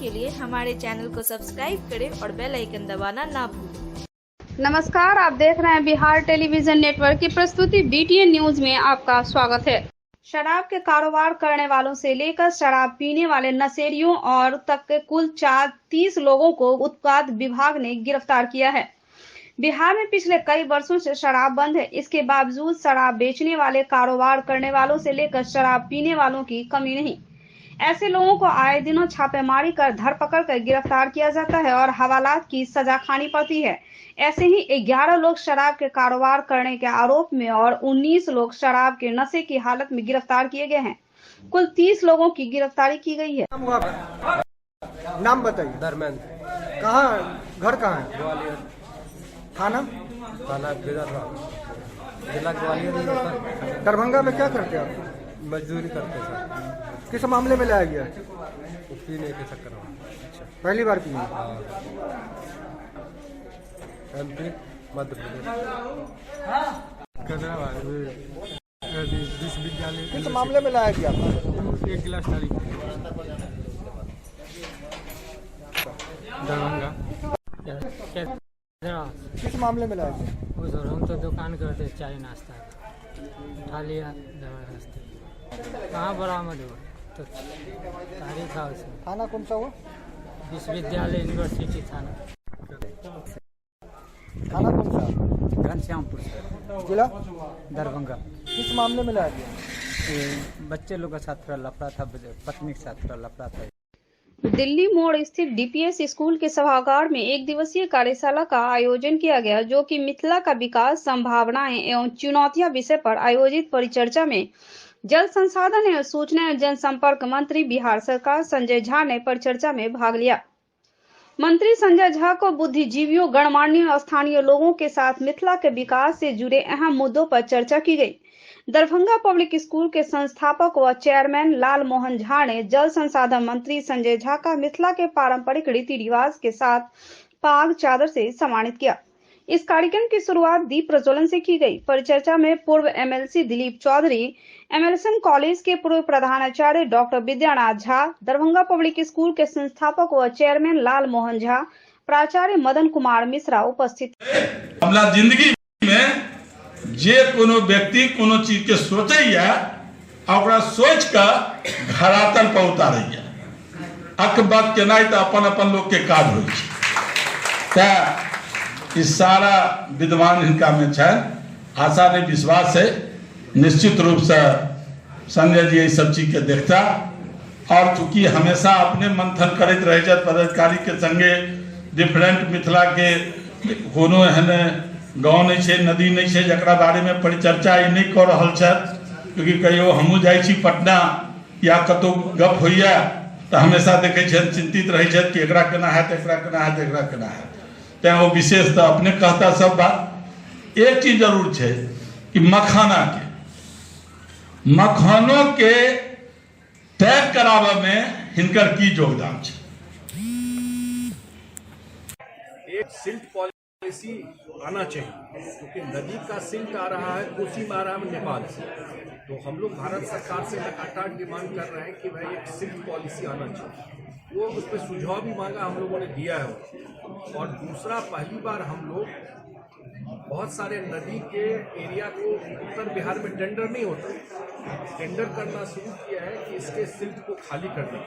के लिए हमारे चैनल को सब्सक्राइब करें और बेल आइकन दबाना ना भूलें। नमस्कार, आप देख रहे हैं बिहार टेलीविजन नेटवर्क की प्रस्तुति BTN न्यूज में आपका स्वागत है। शराब के कारोबार करने वालों से लेकर शराब पीने वाले नशेड़ियों और तक के कुल 30 लोगों को उत्पाद विभाग ने गिरफ्तार किया है। बिहार में पिछले कई वर्षों से शराब बंद है। इसके बावजूद शराब बेचने वाले, कारोबार करने वालों से लेकर शराब पीने वालों की कमी नहीं। ऐसे लोगों को आए दिनों छापेमारी कर धरपकड़ कर गिरफ्तार किया जाता है और हवालात की सजा खानी पड़ती है। ऐसे ही 11 लोग शराब के कारोबार करने के आरोप में और 19 लोग शराब के नशे की हालत में गिरफ्तार किए गए हैं। कुल 30 लोगों की गिरफ्तारी की गई है। नाम बताइए। धर्मेंद्र। कहाँ घर कहाँ है? ग्वालियर। थाना बिदरवा, जिला ग्वालियर। दरभंगा में क्या करते हैं आप? मजदूरी करते सर। किस मामले में लाया गया? पीने के चक्कर में। पहली बार पिए? MP मध्य प्रदेश विश्वविद्यालय। किस मामले में लाया गया? एक गिलास तारीख दरभंगा। किस मामले में लाया गया? वो सर हम तो दुकान करते चाय नाश्ता उठा लिया जबरदस्ती। कहाँ बरामद हुआ तो तारीख था उसमें। थाना कौन सा हुआ? विश्वविद्यालय यूनिवर्सिटी थाना। थाना कौन सा? घनश्यामपुर जिला दरभंगा। किस मामले में लाया गया? बच्चे लोग का साथ थोड़ा लफड़ा था, पत्नी के साथ थोड़ा लफड़ा था। दिल्ली मोड़ स्थित DPS स्कूल के सभागार में एक दिवसीय कार्यशाला का आयोजन किया गया, जो कि मिथिला का विकास, संभावनाएं एवं चुनौतियां विषय पर आयोजित परिचर्चा में जल संसाधन एवं सूचना एवं जनसंपर्क मंत्री बिहार सरकार संजय झा ने परिचर्चा में भाग लिया। मंत्री संजय झा को बुद्धिजीवियों, गणमान्य और स्थानीय लोगों के साथ मिथिला के विकास से जुड़े अहम मुद्दों पर चर्चा की गई। दरभंगा पब्लिक स्कूल के संस्थापक व चेयरमैन लाल मोहन झा ने जल संसाधन मंत्री संजय झा का मिथिला के पारंपरिक रीति रिवाज के साथ पाग चादर से सम्मानित किया। इस कार्यक्रम की शुरुआत दीप प्रज्वलन से की गई। परिचर्चा में पूर्व MLC Dilip Chaudhary, MLSM college के पूर्व प्रधानाचार्य doctor Vidyanath Jha, Darbhanga public school के संस्थापक व चेयरमैन लाल मोहन झा, प्राचार्य मदन कुमार मिश्रा उपस्थित। हमरा जिंदगी में जे कोनो व्यक्ति कोनो चीज के सोचैया ओकरा सोच के धरातल पर उतारैया। अक बात केनाइ त अपन अपन लोग के काज होइ छै। त इस सारा विद्वान हिनका में छै। आशा नहीं विश्वास है निश्चित रूप से संजय जी ये सब चीज के देखता और चूंकि हमेशा अपने मंथन करते रहे छथि पदाधिकारी के संगे डिफरेंट मिथिला के कोनो एहन गाँव नहीं है, नदी नहीं है जकरा बारे में परिचर्चा नहीं कर रहल छथि। क्योंकि कहियो हमहूँ जाइ छी पटना या कतौ गप होइया तो हमेशा देखे चिंतित रहे छथि कि एकरा केना हैत, एकरा केना हैत, एकरा केना हैत। तैं वो विशेष तो अपने कहता सब बात। एक चीज जरूर है कि मखानों के टैग करावे में हिनकर की योगदान है। एक सिल्ट पॉलिसी आना चाहिए क्योंकि नदी का सिल्ट आ रहा है, कोसी में आ रहा है नेपाल से। तो हम लोग भारत सरकार से लगातार डिमांड कर रहे हैं कि भाई एक सिल्ट पॉलिसी आना चाहिए। वो उस पर सुझाव भी मांगा, हम लोगों ने दिया है। और दूसरा, पहली बार हम लोग बहुत सारे नदी के एरिया को उत्तर बिहार में टेंडर नहीं होता, टेंडर करना शुरू किया है कि इसके सिल्ट को खाली करना।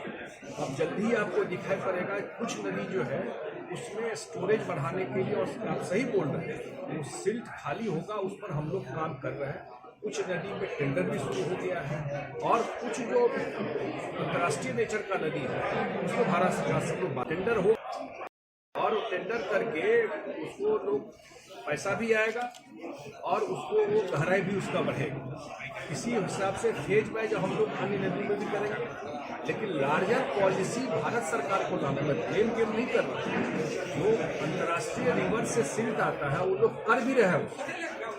अब जल्दी ही आपको दिखाई पड़ेगा कुछ नदी जो है उसमें स्टोरेज बढ़ाने के लिए, और आप सही बोल रहे हैं, वो सिल्ट खाली होगा उस पर हम लोग काम कर रहे हैं। कुछ नदी में टेंडर भी शुरू हो गया है और कुछ जो अंतर्राष्ट्रीय नेचर का नदी है उसको भारत सरकार से लोग टेंडर हो और टेंडर करके उसको लोग पैसा भी आएगा और उसको वो गहराई भी उसका बढ़ेगा। इसी हिसाब से फेज वाइज हम लोग अन्य नदी में भी करेंगे, लेकिन लार्जर पॉलिसी भारत सरकार को लाना है। गेम नहीं कर रहा। जो अंतर्राष्ट्रीय रिवर से सिल्ट आता है वो लोग कर भी रहे हैं,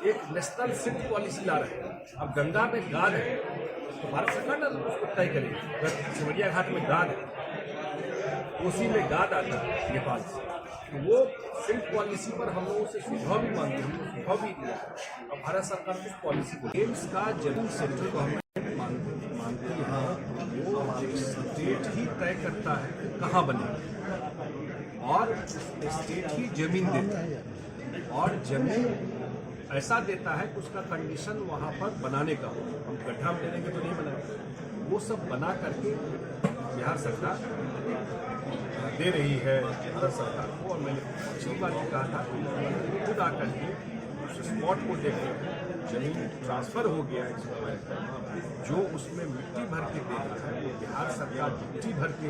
एक नेशनल सिल्ट पॉलिसी ला रहे हैं। अब गंगा में गाद है तो भारत सरकार ना उसको तय करेगी। सिमरिया घाट में गाद है, कोसी में गाद आता है नेपाल से, तो वो सिल्ट पॉलिसी पर हम लोगों से सुझाव भी मांगे, हमने सुझाव भी दिया। अब भारत सरकार उस पॉलिसी को गेम्स का जरूर सेंट्रल गवर्नमेंट मानती है, वो स्टेट ही तय करती देता है कि कहाँ बनेगी, और स्टेट ही जमीन देता है, और जमीन ऐसा देता है कि उसका कंडीशन वहाँ पर बनाने का हो। हम गड्ढा में देंगे तो नहीं बनाएंगे, वो सब बना करके बिहार सरकार दे रही है भारत सरकार को। और मैंने पिछली बार भी कहा था कि खुद आकर के उस स्पॉट को देख रहे, जमीन ट्रांसफर हो गया है इस समय पर, जो उसमें मिट्टी भर के दे रहा है, वो बिहार सरकार मिट्टी भर के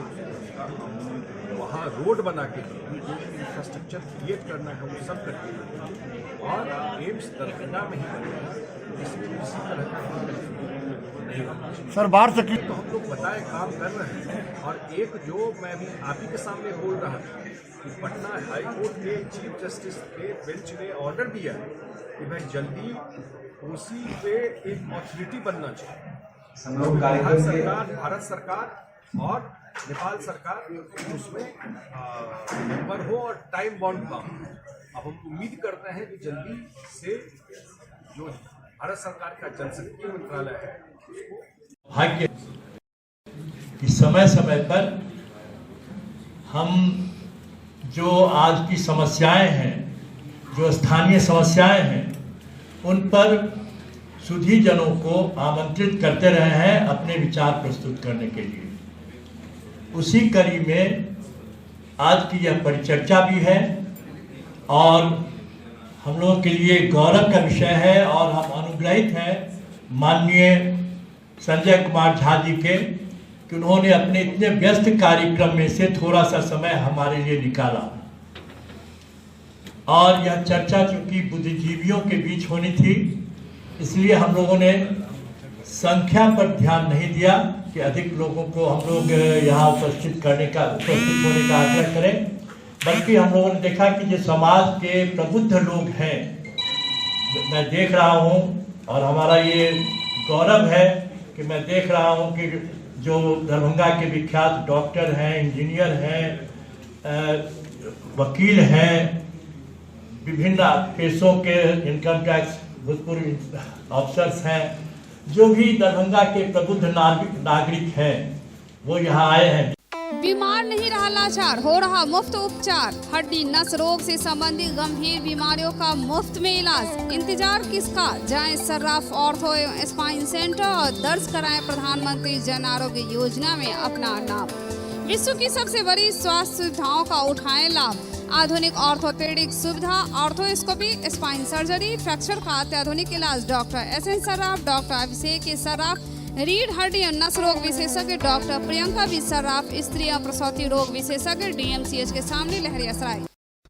वहाँ रोड बना के जो इंफ्रास्ट्रक्चर क्रिएट करना है वो सब करके, और एम्स दरभंगा में ही बनेगा, इसमें किसी तरह का नहीं होगा। सर बाहर से तो हम लोग बताए काम कर रहे हैं। और एक जो मैं भी आप ही के सामने बोल रहा था कि पटना हाई कोर्ट के चीफ जस्टिस के बेंच ने ऑर्डर दिया कि भाई जल्दी उसी पे एक अथॉरिटी बनना चाहिए। बिहार सरकार, भारत सरकार और नेपाल सरकार उसमें मेंबर हो और टाइम बाउंड काम। अब हम उम्मीद करते हैं कि जल्दी से जो भारत सरकार का जनशक्ति मंत्रालय है उसको भाग्य कि समय समय पर हम जो आज की समस्याएं हैं, जो स्थानीय समस्याएं हैं, उन पर सुधीजनों को आमंत्रित करते रहे हैं अपने विचार प्रस्तुत करने के लिए। उसी कड़ी में आज की यह परिचर्चा भी है और हम लोगों के लिए गौरव का विषय है, और हम अनुग्रहित हैं माननीय संजय कुमार झा जी के कि उन्होंने अपने इतने व्यस्त कार्यक्रम में से थोड़ा सा समय हमारे लिए निकाला। और यह चर्चा चूंकि बुद्धिजीवियों के बीच होनी थी, इसलिए हम लोगों ने संख्या पर ध्यान नहीं दिया कि अधिक लोगों को हम लोग यहाँ उपस्थित होने का आग्रह करें, बल्कि हम लोगों ने देखा कि जो समाज के प्रबुद्ध लोग हैं, मैं देख रहा हूँ और हमारा ये गौरव है कि मैं देख रहा हूँ कि जो दरभंगा के विख्यात डॉक्टर हैं, इंजीनियर हैं, वकील हैं, विभिन्न पेशों के इनकम टैक्स भूतपूर्व अफसर्स हैं, जो भी दरभंगा के प्रबुद्ध नागरिक हैं, वो यहाँ आए हैं। बीमार नहीं रहा लाचार, हो रहा मुफ्त उपचार। हड्डी नस रोग से संबंधित गंभीर बीमारियों का मुफ्त में इलाज। इंतजार किसका, जाएं सर्राफ ऑर्थो एवं स्पाइन सेंटर और दर्ज कराएं प्रधानमंत्री जन आरोग्य योजना में अपना नाम। विश्व की सबसे बड़ी स्वास्थ्य सुविधाओं का उठाएं लाभ। आधुनिक ऑर्थोपेडिक सुविधा, ऑर्थोस्कोपी, स्पाइन सर्जरी, फ्रैक्चर का अत्याधुनिक इलाज। Doctor S N Sarraf, doctor Abhishek Sarraf, रीढ़ हड्डी और नस रोग विशेषज्ञ डॉक्टर प्रियंका बी सर्राफ, स्त्री और प्रसूति रोग विशेषज्ञ, DMCH के सामने लहरियासराय।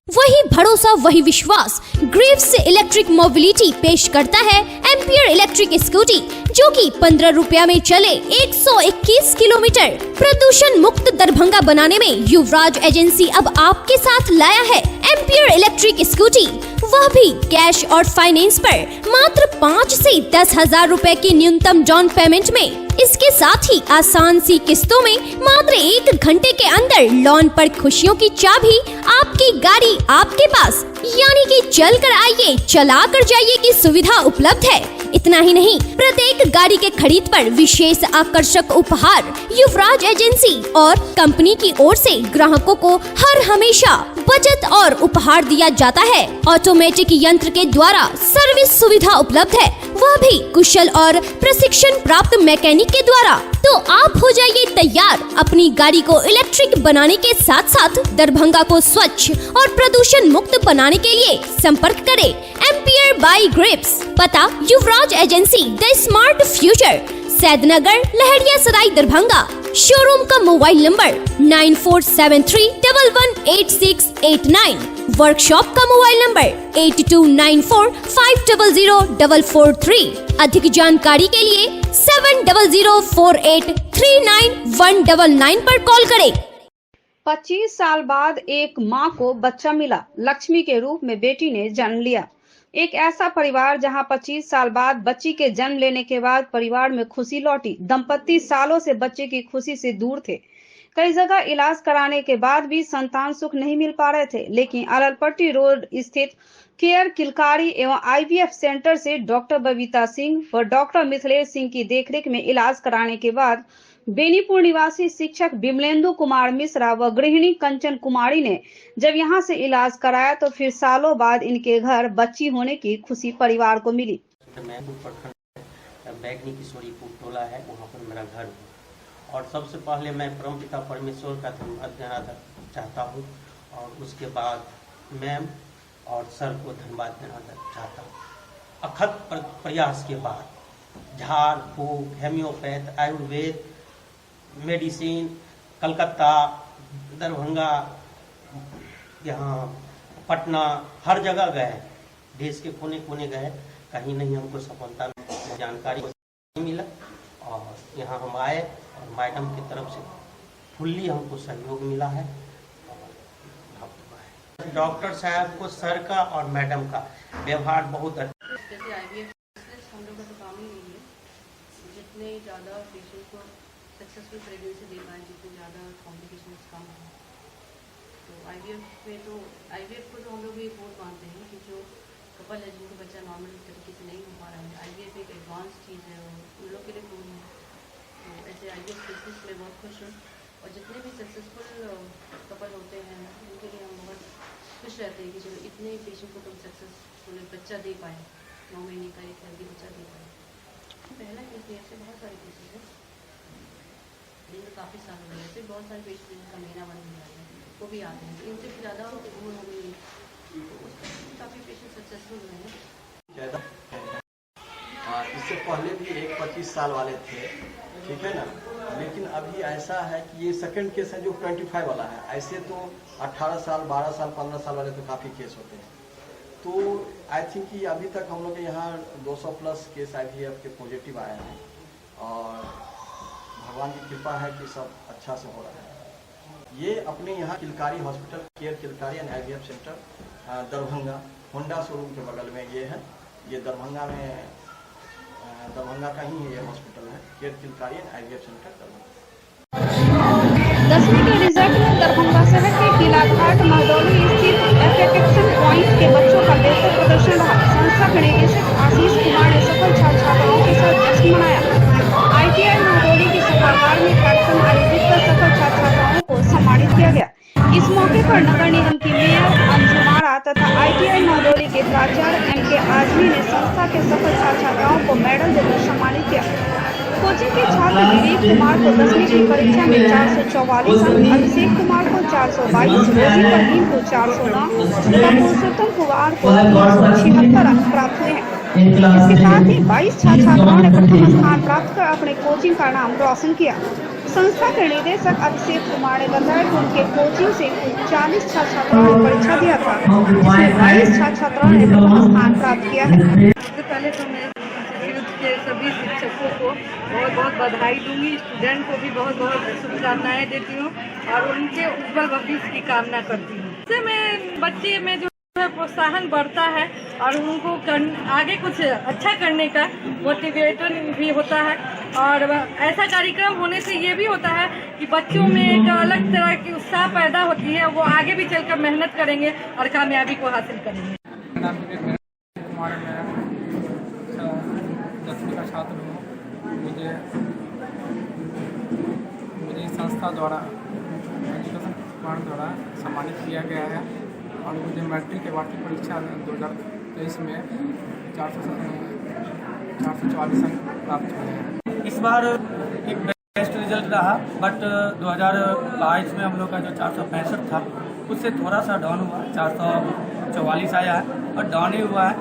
वही भरोसा, वही विश्वास, ग्रेव्स इलेक्ट्रिक मोबिलिटी पेश करता है एम्पियर इलेक्ट्रिक स्कूटी, जो कि 15 रुपया में चले 121 किलोमीटर। प्रदूषण मुक्त दरभंगा बनाने में युवराज एजेंसी अब आपके साथ लाया है एम्पियर इलेक्ट्रिक स्कूटी, वह भी कैश और फाइनेंस पर मात्र 5 से 10,000 रुपए की न्यूनतम डाउन पेमेंट में। इसके साथ ही आसान सी किस्तों में मात्र 1 घंटे के अंदर लोन पर खुशियों की चाबी, आपकी गाड़ी आपके पास, यानी कि चल कर आइए चला कर जाइए की सुविधा उपलब्ध है। इतना ही नहीं, प्रत्येक गाड़ी के खरीद पर विशेष आकर्षक उपहार युवराज एजेंसी और कंपनी की ओर से ग्राहकों को हर हमेशा बचत और उपहार दिया जाता है। ऑटोमेटिक यंत्र के द्वारा सर्विस सुविधा उपलब्ध है, वह भी कुशल और प्रशिक्षण प्राप्त मैकेनिक के द्वारा। तो आप हो जाइए तैयार अपनी गाड़ी को इलेक्ट्रिक बनाने के साथ साथ दरभंगा को स्वच्छ और प्रदूषण मुक्त बनाने के लिए संपर्क करें एम्पियर बाई ग्रिप्स, पता Yuvraj agency the smart future, Saidnagar, Laheriasarai, Darbhanga. Showroom का मोबाइल नंबर 9473118689, वर्कशॉप का मोबाइल नंबर 8294500443। अधिक जानकारी के लिए 7004839199 पर कॉल करें। 25 साल बाद एक मां को बच्चा मिला, लक्ष्मी के रूप में बेटी ने जन्म लिया। एक ऐसा परिवार जहां 25 साल बाद बच्ची के जन्म लेने के बाद परिवार में खुशी लौटी। दंपति सालों से बच्चे की खुशी से दूर थे। कई जगह इलाज कराने के बाद भी संतान सुख नहीं मिल पा रहे थे, लेकिन अललपट्टी रोड स्थित केयर किलकारी एवं IVF सेंटर से डॉक्टर बबीता सिंह व डॉक्टर मिथिलेश सिंह की देखरेख में इलाज कराने के बाद बेनीपुर निवासी शिक्षक विमलेंदु कुमार मिश्रा व गृहिणी कंचन कुमारी ने जब यहां से इलाज कराया तो फिर सालों बाद इनके घर बच्ची होने की खुशी परिवार को मिली। बैगनी किशोरी टोला है, वहाँ पर मेरा घर है और सबसे पहले मैं परमपिता परमेश्वर का धन्यवाद देना चाहता हूँ और उसके बाद मैम और सर को धन्यवाद देना चाहता हूँ। अथक प्रयास के बाद झाड़ फूक, हेम्योपैथ, आयुर्वेद, मेडिसिन, कलकत्ता, दरभंगा, यहाँ पटना, हर जगह गए, देश के कोने कोने गए, कहीं नहीं हमको सफलता जानकारी नहीं मिला और यहाँ हम आए और मैडम की तरफ से फुल्ली हमको सहयोग मिला है। डॉक्टर साहब को सर का और मैडम का व्यवहार बहुत अच्छा। जैसे IVF हम लोग का तो काम ही नहीं है, जितने ज़्यादा पेशेंट को सक्सेसफुल प्रेगनेंसी दे पाए, जितने ज़्यादा कॉम्प्लिकेशन कम है। तो IVF को तो हम लोग ये बहुत मानते हैं कि जो कपल है जिनको बच्चा नॉर्मल तरीके से नहीं हो पा रहा है, IVF एक एडवांस चीज़ है और उन लोग के लिए पूर्ण है। तो ऐसे IVF केसेस में बहुत खुश हूँ और जितने भी सक्सेसफुल कपल होते हैं उनके लिए हम बहुत खुश रहते हैं कि चलो इतने पेशेंट को तुम सक्सेसफुल बच्चा दे पाए, 9 महीने का एक हेल्दी बच्चा दे पाए। पहला केस नहीं, ऐसे बहुत सारे केसेस हैं, लेकिन काफ़ी साल हो गए, ऐसे बहुत सारे पेशेंट जिनका महीना बन गया है वो भी आते हैं, इनसे ज़्यादा उम्र हो गई काफ़ी पेशेंट सक्सेसफुल हुए हैं। इससे पहले भी एक 25 साल वाले थे, ठीक है ना, लेकिन अभी ऐसा है कि ये सेकंड केस है जो 25 वाला है। ऐसे तो 18 साल, 12 साल, 15 साल वाले तो काफ़ी केस होते हैं। तो आई थिंक कि अभी तक हम लोग के यहाँ 200 प्लस केस IVF के पॉजिटिव आए हैं और भगवान की कृपा है कि सब अच्छा से हो रहा है। ये अपने यहाँ Kilkari hospital, care Kilkari and IVF centre Darbhanga, Honda showroom के बगल में ये है। ये दरभंगा का ही ये हॉस्पिटल है, care Kilkari and IVF centre Darbhanga. 10वीं के रिजल्ट में दरभंगा शहर के किलाघाट महदौली स्थित एफएक्शन पॉइंट के बच्चों का बेहतर प्रदर्शन रहा। संस्था के निदेशक आशीष कुमार ने सफल छात्र छात्राओं के साथ जश्न मनाया। ITI महदौली के सभागार में कार्यक्रम आयोजित कर सफल छात्र छात्राओं को सम्मानित किया गया। इस मौके पर नगर निगम की मेयर अंजुमारा तथा ITI महदौली के प्राचार्य MK आजमी ने संस्था के सफल छात्र छात्राओं को मेडल देकर सम्मानित किया। कोचिंग के छात्र दिलीप कुमार को 10वीं की परीक्षा में 444 अंक, अभिषेक कुमार को 422, रोजी परवीन को 409 तथा पुरुषोत्तम कुमार को 376 अंक प्राप्त हुए हैं। इसके साथ ही 22 छात्र छात्राओं ने प्रथम स्थान प्राप्त कर अपने कोचिंग का नाम रोशन किया। संस्था के निदेशक अभिषेक कुमार ने बताया कि उनके कोचिंग से 40 छात्र छात्राओं ने परीक्षा दिया था, जिसमें 22 छात्र छात्राओं ने प्रथम स्थान प्राप्त किया है। सबसे पहले तो मैं इंस्टीट्यूट के सभी शिक्षकों को बहुत बहुत बधाई दूंगी, स्टूडेंट को भी बहुत बहुत शुभकामनाएं देती हूँ और उनके उज्जवल भविष्य की कामना करती हूँ। इससे मैं बच्चे में जो प्रोत्साहन बढ़ता है और उनको आगे कुछ अच्छा करने का मोटिवेशन भी होता है और ऐसा कार्यक्रम होने से ये भी होता है कि बच्चों में एक अलग तरह की उत्साह पैदा होती है, वो आगे भी चलकर मेहनत करेंगे और कामयाबी को हासिल करेंगे। दसवीं का छात्र हूँ। मुझे संस्था द्वारा सम्मानित किया गया है और मुझे मैट्रिक के वार्षिक परीक्षा 2023 में 444 अंक प्राप्त हुए हैं। इस बार एक बेस्ट रिजल्ट रहा, बट 2022 में हम लोग का जो 465 था उससे थोड़ा सा डाउन हुआ, 444 आया है और डाउन ही हुआ है।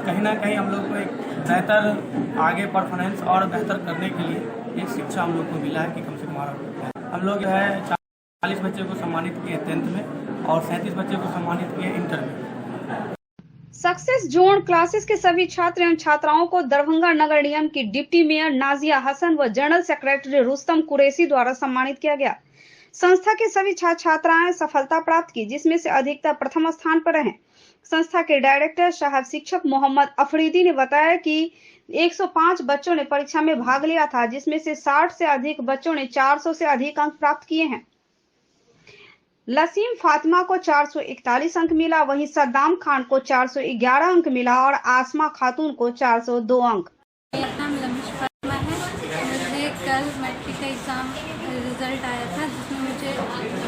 कहीं ना कहीं हम लोग को एक बेहतर आगे परफॉर्मेंस और बेहतर करने के लिए एक शिक्षा हम लोग को मिला है कि कम से कम हम लोग जो है 40 बच्चे को सम्मानित किए 10th में और 37 बच्चे को सम्मानित किए इंटर में। सक्सेस जोन क्लासेस के सभी छात्र एवं छात्राओं को दरभंगा नगर निगम की डिप्टी मेयर नाजिया हसन व जनरल सेक्रेटरी रुस्तम कुरैशी द्वारा सम्मानित किया गया। संस्था के सभी छात्र छात्राएं सफलता प्राप्त की, जिसमें से अधिकतर प्रथम स्थान पर रहे। संस्था के डायरेक्टर साहब शिक्षक मोहम्मद अफरीदी ने बताया कि 105 बच्चों ने परीक्षा में भाग लिया था, जिसमें से 60 से अधिक बच्चों ने 400 से अधिक अंक प्राप्त किए हैं। लसीम फातिमा को 441 अंक मिला, वहीं सद्दाम खान को 411 अंक मिला और आसमा खातून को 402 अंक। मेरा नाम लमिश फातिमा है। मुझे कल मैट्रिक का एग्ज़ाम रिजल्ट आया था, जिसमें मुझे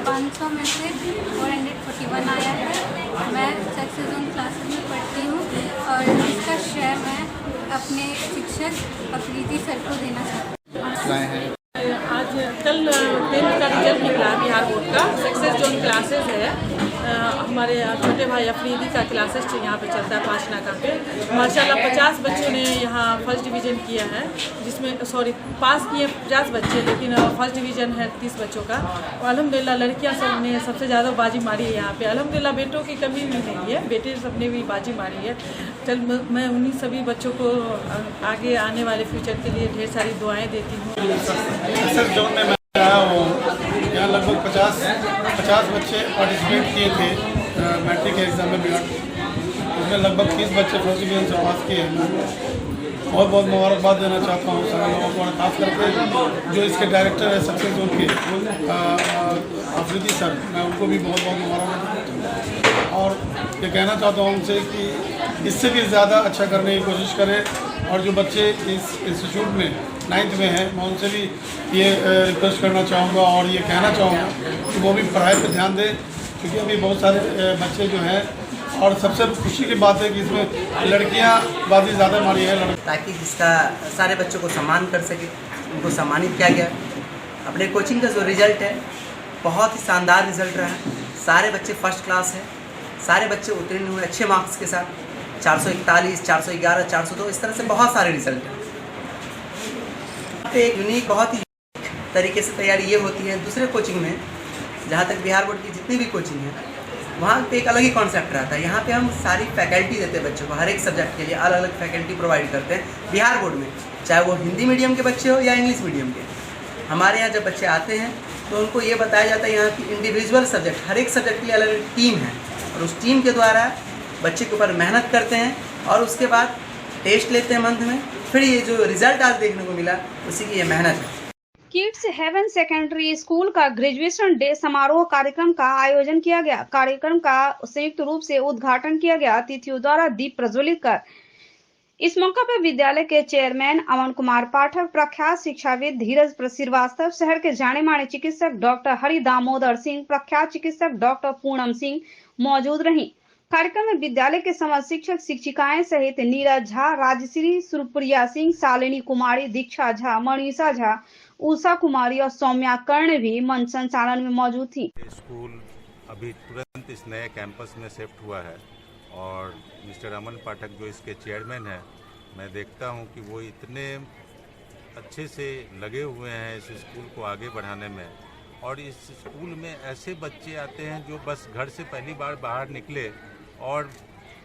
500 में से 441 आया है। मैं सक्सेस जोन क्लासेस में पढ़ती हूँ और इसका श्रेय मैं अपने शिक्षक अफरीदी सर को देना चाहती हूँ। आज कल 10th का रिजल्ट निकला बिहार बोर्ड का। सक्सेस जोन क्लासेस है, हमारे छोटे भाई अफरीदी का क्लासेस यहाँ पे चलता है 5 नाका पे। माशाल्लाह 50 बच्चों ने यहाँ फर्स्ट डिवीज़न किया है, जिसमें पास किए 50 बच्चे, लेकिन फर्स्ट डिवीज़न है 30 बच्चों का। और अल्हम्दुलिल्लाह लड़कियाँ सब ने सबसे ज़्यादा बाजी मारी है यहाँ पे। अल्हम्दुलिल्लाह बेटों की कमी नहीं है, बेटे सब ने भी बाजी मारी है। मैं उन्हीं सभी बच्चों को आगे आने वाले फ्यूचर के लिए ढेर सारी दुआएँ देती हूँ। सक्सेस जोन में मैं आया हूँ, यहाँ लगभग 50 बच्चे पार्टिसिपेट किए थे मैट्रिक के एग्ज़ाम में बिहार। उसमें लगभग 30 बच्चे फर्स्ट डिवीजन से पास किए हैं। बहुत बहुत मुबारकबाद देना चाहता हूँ सारे लोगों को, खास करके जो इसके डायरेक्टर है सक्सेस जोन के अफरीदी सर, मैं उनको भी बहुत बहुत मुबारकबाद देता हूँ। और ये कहना चाहता हूँ उनसे कि इससे भी ज़्यादा अच्छा करने की कोशिश करें। और जो बच्चे इस इंस्टीट्यूट में 9th में हैं, मैं उनसे भी ये रिक्वेस्ट करना चाहूँगा और ये कहना चाहूँगा कि वो भी पढ़ाई पर ध्यान दें, क्योंकि अभी बहुत सारे बच्चे जो हैं, और सबसे खुशी की बात है कि इसमें लड़कियाँ बाजी ज़्यादा मारी है, ताकि जिसका सारे बच्चों को सम्मान कर सके, उनको सम्मानित किया गया। अपने कोचिंग का जो रिज़ल्ट है बहुत ही शानदार रिज़ल्ट रहा। सारे बच्चे फर्स्ट क्लास हैं, सारे बच्चे उत्तीर्ण हुए अच्छे मार्क्स के साथ। 441, 411, 402, इस तरह से बहुत सारे रिजल्ट हैं। एक यूनिक बहुत ही तरीके से तैयारी ये होती है। दूसरे कोचिंग में, जहाँ तक बिहार बोर्ड की जितनी भी कोचिंग है, वहाँ पे एक अलग ही कॉन्सेप्ट रहता है। यहाँ पे हम सारी फैकल्टी देते हैं बच्चों को, हर एक सब्जेक्ट के लिए अलग अलग फैकल्टी प्रोवाइड करते हैं। बिहार बोर्ड में चाहे वो हिंदी मीडियम के बच्चे हो या इंग्लिश मीडियम के, हमारे यहाँ जब बच्चे आते हैं तो उनको ये बताया जाता है यहाँ की इंडिविजुअल सब्जेक्ट, हर एक सब्जेक्ट के लिए अलग अलग टीम है, और उस टीम के द्वारा बच्चे के ऊपर मेहनत करते हैं और उसके बाद टेस्ट लेते हैं मंथ में। फिर ये जो रिजल्ट आज देखने को मिला, उसी की ये मेहनत है। किड्स हेवन सेकेंडरी स्कूल का ग्रेजुएशन डे समारोह कार्यक्रम का आयोजन किया गया। कार्यक्रम का संयुक्त रूप से उद्घाटन किया गया अतिथियों द्वारा दीप प्रज्वलित कर। इस मौका पर विद्यालय के चेयरमैन अमन कुमार पाठक, प्रख्यात शिक्षाविद धीरज श्रीवास्तव, शहर के जाने माने चिकित्सक डॉक्टर हरि दामोदर सिंह, प्रख्यात चिकित्सक डॉक्टर पूनम सिंह मौजूद रहीं। कार्यक्रम में विद्यालय के समस्त शिक्षक शिक्षिकाएं सहित नीरज झा, राजश्री, सुरप्रिया सिंह, शालिनी कुमारी, दीक्षा झा, मनीषा झा, उषा कुमारी और सौम्या कर्ण भी मंच संचालन में मौजूद थी। स्कूल अभी तुरंत इस नए कैंपस में शिफ्ट हुआ है और मिस्टर अमन पाठक जो इसके चेयरमैन हैं, मैं देखता हूं कि वो इतने अच्छे से लगे हुए हैं इस स्कूल को आगे बढ़ाने में। और इस स्कूल में ऐसे बच्चे आते हैं जो बस घर से पहली बार बाहर निकले और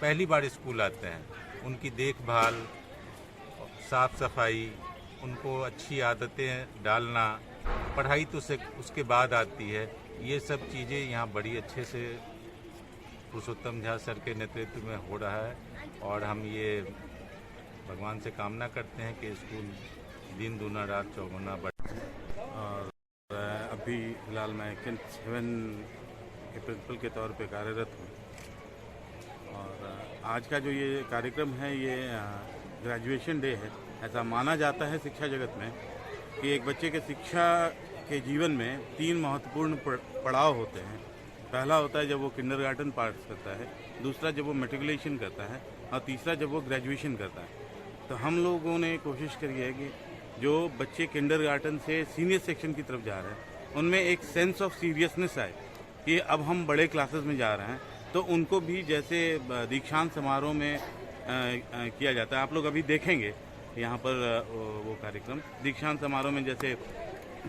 पहली बार स्कूल आते हैं। उनकी देखभाल, साफ सफाई, उनको अच्छी आदतें डालना, पढ़ाई तो उसके बाद आती है। ये सब चीज़ें यहाँ बड़ी अच्छे से पुरुषोत्तम झा सर के नेतृत्व में हो रहा है और हम ये भगवान से कामना करते हैं कि स्कूल दिन दूना रात चौगुना बढ़े। और अभी फ़िलहाल मैं किड्स हेवन के प्रिंसिपल के तौर पे कार्यरत हूँ। और आज का जो ये कार्यक्रम है, ये ग्रेजुएशन डे है। ऐसा माना जाता है शिक्षा जगत में कि एक बच्चे के शिक्षा के जीवन में 3 महत्वपूर्ण पड़ाव होते हैं। पहला होता है जब वो किंडरगार्टन पास करता है, दूसरा जब वो मैट्रिकुलेशन करता है और तीसरा जब वो ग्रेजुएशन करता है। तो हम लोगों ने कोशिश करी है कि जो बच्चे किंडरगार्टन से सीनियर सेक्शन की तरफ जा रहे हैं, उनमें एक सेंस ऑफ सीरियसनेस आए कि अब हम बड़े क्लासेस में जा रहे हैं। तो उनको भी जैसे दीक्षांत समारोह में किया जाता है, आप लोग अभी देखेंगे यहाँ पर वो कार्यक्रम दीक्षांत समारोह में जैसे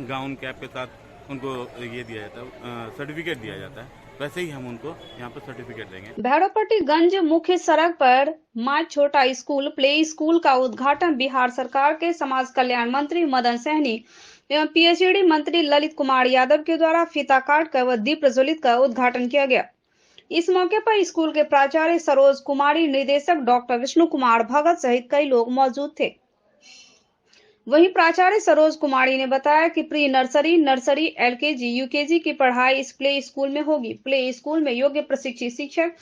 गाउन कैप के साथ उनको ये दिया जाता है, सर्टिफिकेट दिया जाता है, वैसे ही हम उनको यहाँ पर सर्टिफिकेट देंगे। भैरवपट्टीगंज मुख्य सड़क पर माँ छोटा स्कूल प्ले स्कूल का उद्घाटन बिहार सरकार के समाज कल्याण मंत्री मदन सहनी एवं पीएचडी मंत्री ललित कुमार यादव के द्वारा फीता काट कर व दीप प्रज्वलित कर उद्घाटन किया गया। इस मौके पर स्कूल के प्राचार्य सरोज कुमारी, निदेशक डॉक्टर विष्णु कुमार भगत सहित कई लोग मौजूद थे। वहीं प्राचार्य सरोज कुमारी ने बताया कि प्री नर्सरी, एलकेजी, यूकेजी की पढ़ाई इस प्ले स्कूल में होगी। प्ले स्कूल में योग्य प्रशिक्षित शिक्षक,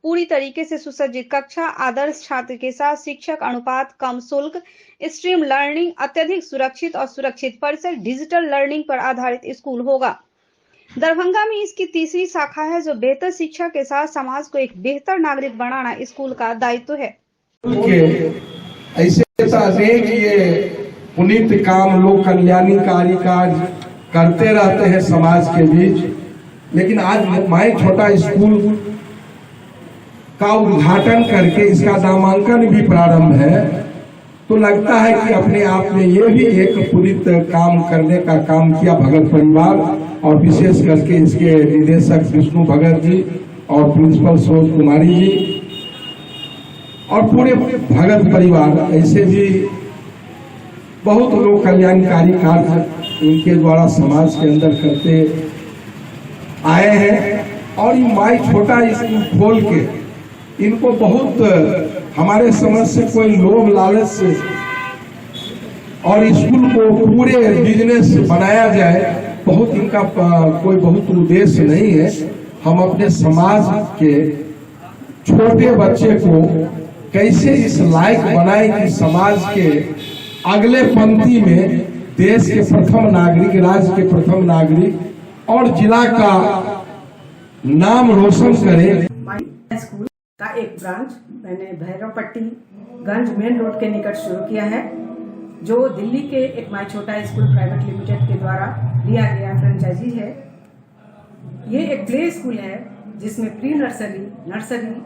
पूरी तरीके से सुसज्जित कक्षा, आदर्श छात्र के साथ शिक्षक अनुपात, कम शुल्क, स्ट्रीम लर्निंग, अत्यधिक सुरक्षित और सुरक्षित परिसर, डिजिटल लर्निंग पर आधारित स्कूल होगा। दरभंगा में इसकी तीसरी शाखा है जो बेहतर शिक्षा के साथ समाज को एक बेहतर नागरिक बनाना स्कूल का दायित्व है। ऐसे अनेक ये पुनीत काम, लोग कल्याणकारी कार्य करते रहते हैं समाज के बीच, लेकिन आज माई छोटा स्कूल का उद्घाटन करके इसका नामांकन भी प्रारंभ है, तो लगता है कि अपने आप में ये भी एक पुनीत काम करने का काम किया भगत परिवार, और विशेष करके इसके निदेशक विष्णु भगत जी और प्रिंसिपल सरोज कुमारी जी और पूरे भगत परिवार। ऐसे भी बहुत लोग कल्याणकारी कार्य इनके द्वारा समाज के अंदर करते आए हैं, और ये माई छोटा स्कूल खोल के इनको बहुत हमारे समझ से कोई लोभ लालच से और स्कूल को पूरे बिजनेस बनाया जाए, बहुत इनका कोई बहुत उद्देश्य नहीं है। हम अपने समाज के छोटे बच्चे को कैसे इस लायक बनाए कि समाज के अगले पंक्ति में देश के प्रथम नागरिक, राज्य के प्रथम नागरिक और जिला का नाम रोशन करें। स्कूल का एक ब्रांच मैंने भैरवपट्टी गंज मेन रोड के निकट शुरू किया है, जो दिल्ली के एक माई छोटा स्कूल प्राइवेट लिमिटेड के द्वारा लिया गया फ्रेंचाइजी है। ये एक प्ले स्कूल है जिसमें प्री नर्सरी,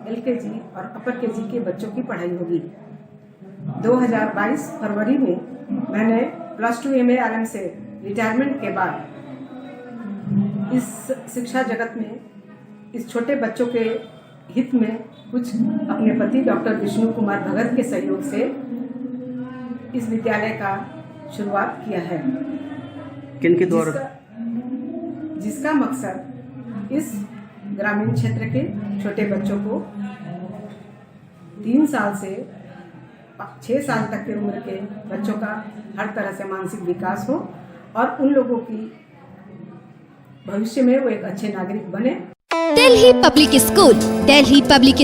एलकेजी और अपर केजी के बच्चों की पढ़ाई होगी। 2022 फरवरी में मैंने +2 MARM से रिटायरमेंट के बाद इस शिक्षा जगत में इस छोटे बच्चों के हित में कुछ अपने पति डॉक्टर विष्णु कुमार भगत के सहयोग से इस विद्यालय का शुरुआत किया है। किनके द्वारा? जिसका मकसद इस ग्रामीण क्षेत्र के छोटे बच्चों को 3 साल से 6 साल तक की उम्र के बच्चों का हर तरह से मानसिक विकास हो और उन लोगों की भविष्य में वो एक अच्छे नागरिक बने। Delhi Public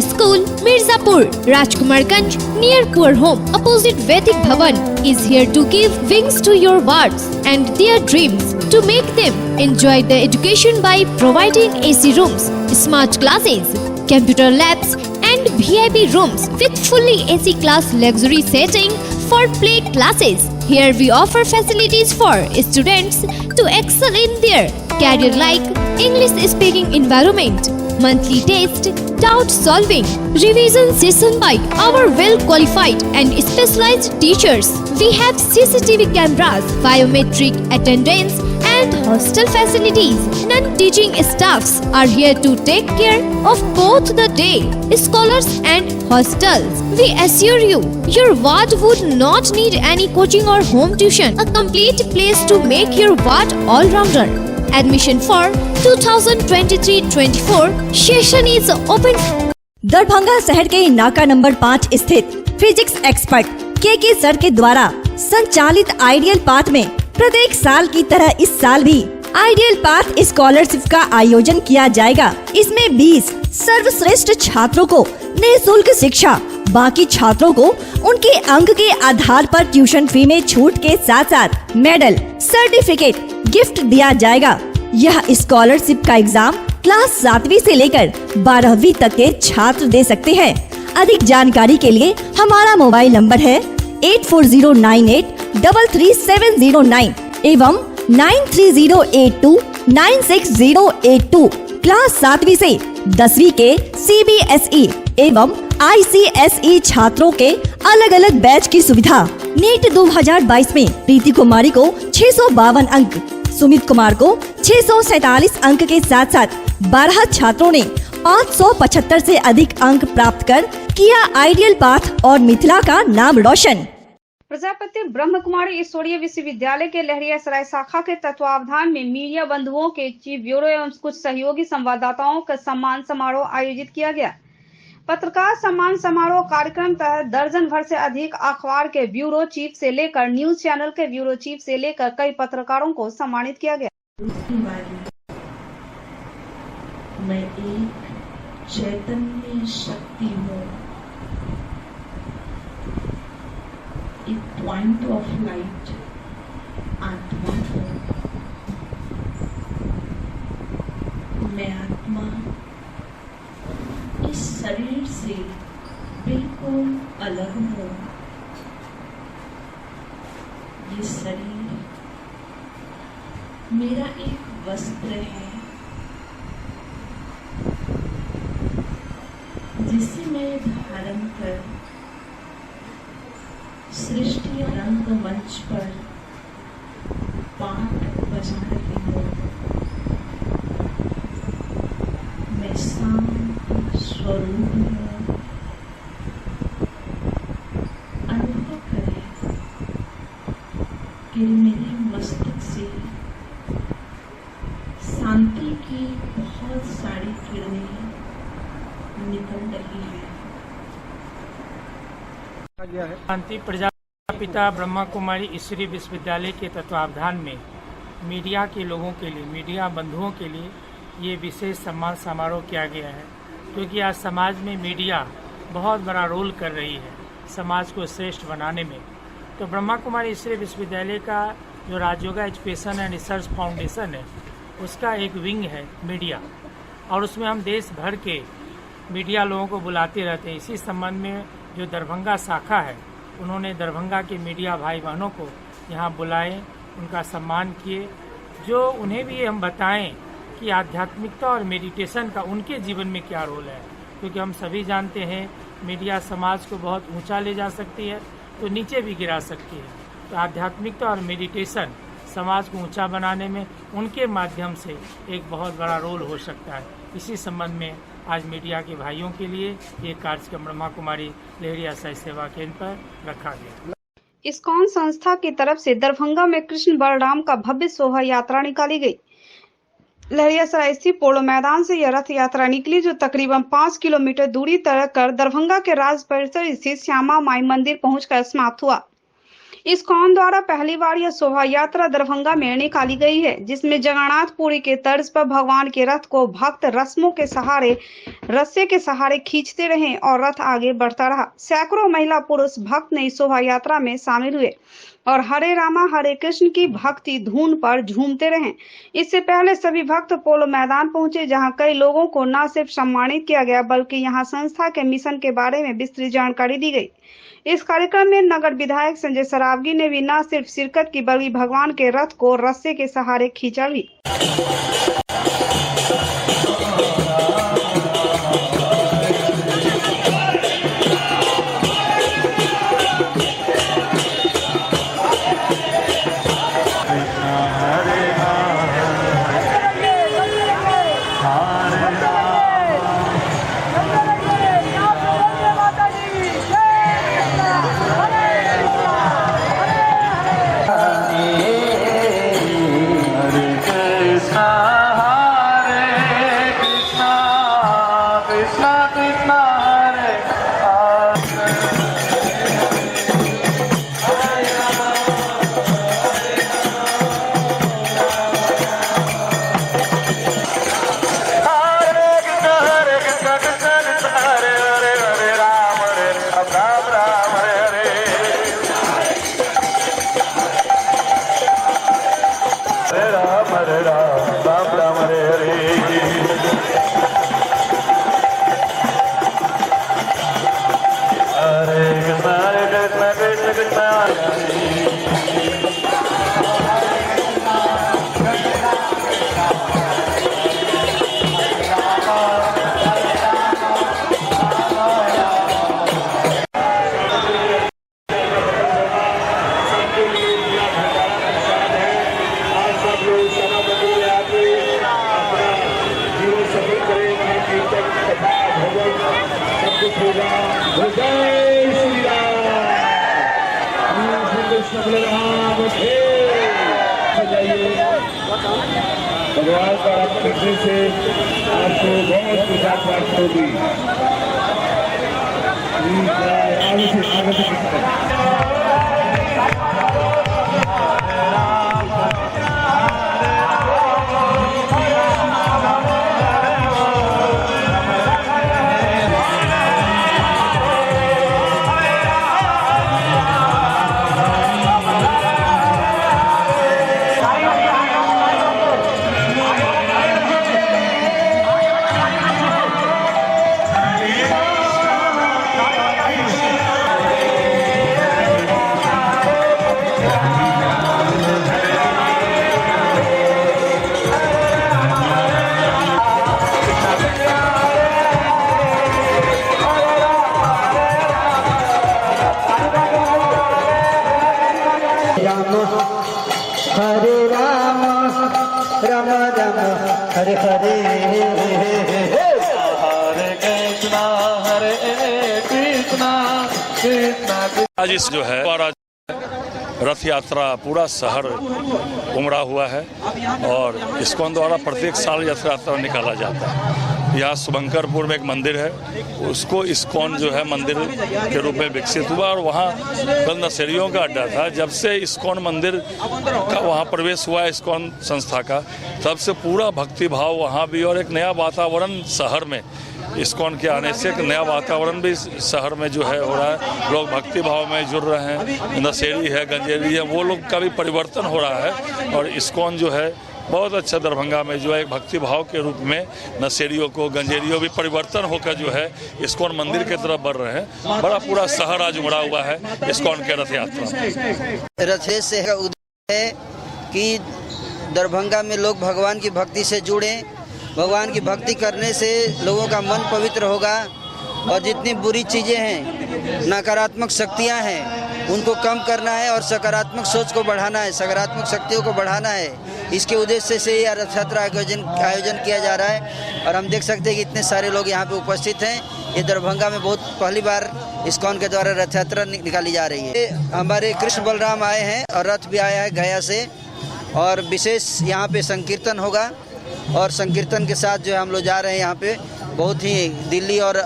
School, Mirzapur, Rajkumarganj, near Poor Home, opposite Vedic Bhavan, is here to give wings to your wards and their dreams, to make them enjoy the education by providing AC rooms, smart classes, computer labs, and VIP rooms with fully AC class luxury setting for play classes. Here we offer facilities for students to excel in their career like English speaking environment, monthly test, doubt solving, revision session by our well qualified and specialized teachers. We have CCTV cameras, biometric attendance and hostel facilities. Non-teaching staffs are here to take care of both the day scholars and hostels. We assure you, your ward would not need any coaching or home tuition. A complete place to make your ward all-rounder. Admission for 2023-24 session is open. Darbhanga शहर के नाका number 5 स्थित physics expert के sir के द्वारा संचालित ideal path में प्रत्येक साल की तरह इस साल भी आइडियल पाथ स्कॉलरशिप का आयोजन किया जाएगा। इसमें 20 सर्वश्रेष्ठ छात्रों को निःशुल्क शिक्षा, बाकी छात्रों को उनके अंक के आधार पर ट्यूशन फी में छूट के साथ साथ मेडल, सर्टिफिकेट गिफ्ट दिया जाएगा। यह स्कॉलरशिप का एग्जाम क्लास 7वीं से लेकर 12वीं तक के छात्र दे सकते हैं। अधिक जानकारी के लिए हमारा मोबाइल नंबर है 8409833709 एवं 9308296082। क्लास 7वीं से 10वीं के CBSE एवं ICSE छात्रों के अलग अलग बैच की सुविधा। नीट 2022 में प्रीति कुमारी को 652 अंक, सुमित कुमार को 647 अंक के साथ साथ 12 छात्रों ने 575 से अधिक अंक प्राप्त कर किया आइडियल पाथ और मिथिला का नाम रोशन। प्रजापति ब्रह्म कुमारी ईश्वरीय विश्वविद्यालय के लहरियासराय शाखा के तत्वावधान में मीडिया बंधुओं के चीफ ब्यूरो एवं कुछ सहयोगी संवाददाताओं का सम्मान समारोह आयोजित किया गया। पत्रकार सम्मान समारोह कार्यक्रम तहत दर्जन भर से अधिक अखबार के ब्यूरो चीफ से लेकर न्यूज चैनल के ब्यूरो चीफ से लेकर कई पत्रकारों को सम्मानित किया गया। मैं एक चैतन्य शक्ति हूँ, एक पॉइंट ऑफ लाइट आत्मा हूँ। मैं आत्मा इस शरीर से बिल्कुल अलग हूँ। ये शरीर मेरा एक वस्त्र है जिसे मैं धारण कर सृष्टि रंग मंच पर पाठ बजा रही हूँ। मैं शांत स्वरूप हूँ। अनुभव करें कि मेरे मस्तिष्क से शांति की बहुत सारी किरणें निकल रही है। शांति प्रजापिता ब्रह्मा कुमारी ईश्वरीय विश्वविद्यालय के तत्वावधान में मीडिया के लोगों के लिए, मीडिया बंधुओं के लिए ये विशेष सम्मान समारोह किया गया है, क्योंकि आज समाज में मीडिया बहुत बड़ा रोल कर रही है समाज को श्रेष्ठ बनाने में। तो ब्रह्मा कुमारी ईश्वरीय विश्वविद्यालय का जो Rajyoga education and research foundation है, उसका एक विंग है मीडिया, और उसमें हम देश भर के मीडिया लोगों को बुलाते रहते हैं। इसी संबंध में जो दरभंगा शाखा है, उन्होंने दरभंगा के मीडिया भाई बहनों को यहाँ बुलाए, उनका सम्मान किए, जो उन्हें भी हम बताएं कि आध्यात्मिकता और मेडिटेशन का उनके जीवन में क्या रोल है, क्योंकि हम सभी जानते हैं मीडिया समाज को बहुत ऊंचा ले जा सकती है तो नीचे भी गिरा सकती है। तो आध्यात्मिकता और मेडिटेशन समाज को ऊंचा बनाने में उनके माध्यम से एक बहुत बड़ा रोल हो सकता है। इसी संबंध में आज मीडिया के भाइयों के लिए एक कार्यक्रम ब्रह्मा कुमारी लहरियासराय सेवा केंद्र पर रखा गया। इस्कॉन संस्था की तरफ से दरभंगा में कृष्ण बलराम का भव्य शोभा यात्रा निकाली गई। लहरियासराय स्थित पोलो मैदान से यह रथ यात्रा निकली, जो तकरीबन 5 किलोमीटर दूरी तय कर दरभंगा के राज परिसर स्थित श्यामा माई मंदिर पहुंचकर समाप्त हुआ। इस्कॉन द्वारा पहली बार यह शोभा यात्रा दरभंगा में निकाली गई है, जिसमें जगन्नाथपुरी के तर्ज पर भगवान के रथ को भक्त रस्मों के सहारे, रस्से के सहारे खींचते रहे और रथ आगे बढ़ता रहा। सैकड़ों महिला पुरुष भक्त ने इस शोभा यात्रा में शामिल हुए और हरे रामा हरे कृष्ण की भक्ति धुन पर झूमते रहे। इससे पहले सभी भक्त पोलो मैदान पहुंचे, जहां कई लोगों को न सिर्फ सम्मानित किया गया, बल्कि यहां संस्था के मिशन के बारे में विस्तृत जानकारी दी गई। इस कार्यक्रम में नगर विधायक संजय सरावगी ने भी न सिर्फ शिरकत की, बल्कि भगवान के रथ को रस्से के सहारे खींचा भी। जय श्री राम। भगवान द्वारा करने से आपको बहुत खुशा प्राप्त होगी। आगे से हरे राम राम राम हरे हरे, हरे कृष्णा कृष्णा कृष्णा। आज इस जो है रथ यात्रा पूरा शहर उमड़ा हुआ है और इस्कॉन द्वारा प्रत्येक साल रथ यात्रा निकाला जाता है। यहाँ शुभंकरपुर में एक मंदिर है, उसको इस्कॉन जो है मंदिर के रूप में विकसित हुआ और वहाँ कल नशेड़ियों का अड्डा था। जब से इस्कॉन मंदिर का वहाँ प्रवेश हुआ इस्कॉन संस्था का, तब से पूरा भक्ति भाव वहाँ भी और एक नया वातावरण शहर में इस्कॉन के आने से एक नया वातावरण भी शहर में जो है हो रहा है। लोग भक्ति भाव में जुड़ रहे हैं, नशेड़ी है, गंजेरी है, वो लोग का भी परिवर्तन हो रहा है और इस्कॉन जो है बहुत अच्छा दरभंगा में जो है एक भक्ति भाव के रूप में नशेड़ियों को, गंजेरियों भी परिवर्तन होकर जो है इस्कॉन मंदिर की तरफ बढ़ रहे हैं। बड़ा पूरा शहर आज उमड़ा हुआ है इस्कॉन के रथ यात्रा। रथ से उद्देश्य है कि दरभंगा में लोग भगवान की भक्ति से जुड़ें। भगवान की भक्ति करने से लोगों का मन पवित्र होगा और जितनी बुरी चीज़ें हैं, नकारात्मक शक्तियां हैं, उनको कम करना है और सकारात्मक सोच को बढ़ाना है, सकारात्मक शक्तियों को बढ़ाना है। इसके उद्देश्य से यह रथ यात्रा आयोजन किया जा रहा है और हम देख सकते हैं कि इतने सारे लोग यहाँ पे उपस्थित हैं। ये दरभंगा में बहुत पहली बार इस्कॉन के द्वारा रथ यात्रा निकाली जा रही है। हमारे कृष्ण बलराम आए हैं और रथ भी आया है गया से और विशेष यहाँ पे संकीर्तन होगा और संकीर्तन के साथ जो हम लोग जा रहे हैं यहाँ पे बहुत ही दिल्ली और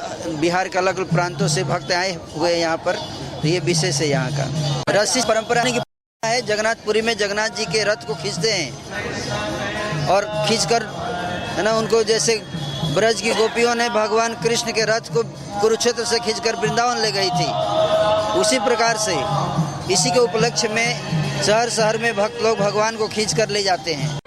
बिहार के अलग अलग प्रांतों से भक्त आए हुए हैं यहाँ पर, तो ये विशेष है यहाँ का। रथ परंपरा की है, जगन्नाथपुरी में जगन्नाथ जी के रथ को खींचते हैं और खींचकर है ना, उनको जैसे ब्रज की गोपियों ने भगवान कृष्ण के रथ को कुरुक्षेत्र से खींचकर वृंदावन ले गई थी, उसी प्रकार से इसी के उपलक्ष्य में शहर शहर में भक्त लोग भगवान को खींच कर ले जाते हैं।